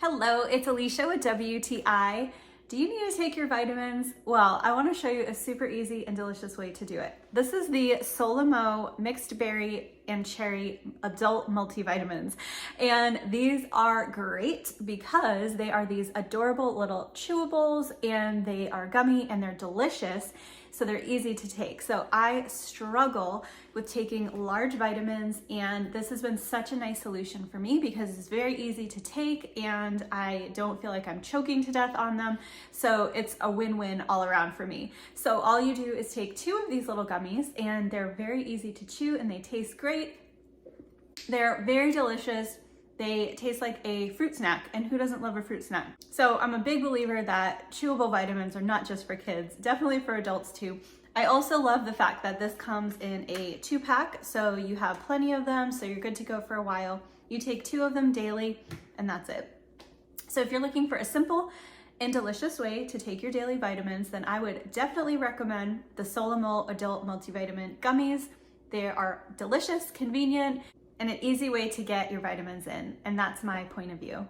Hello, it's Alicia with WTI. Do you need to take your vitamins? Well, I want to show you a super easy and delicious way to do it. This is the Solimo Mixed Berry and Cherry Adult Multivitamins. And these are great because they are these adorable little chewables and they are gummy and they're delicious. So they're easy to take. So I struggle with taking large vitamins, and this has been such a nice solution for me because it's very easy to take and I don't feel like I'm choking to death on them. So it's a win-win all around for me. So all you do is take 2 of these little gummies and they're very easy to chew and they taste great. They're very delicious. They taste like a fruit snack, and who doesn't love a fruit snack? So I'm a big believer that chewable vitamins are not just for kids, definitely for adults too. I also love the fact that this comes in a 2-pack, so you have plenty of them, so you're good to go for a while. You take 2 of them daily, and that's it. So if you're looking for a simple and delicious way to take your daily vitamins, then I would definitely recommend the Solimo Adult Multivitamin Gummies. They are delicious, convenient, and an easy way to get your vitamins in, and that's my point of view.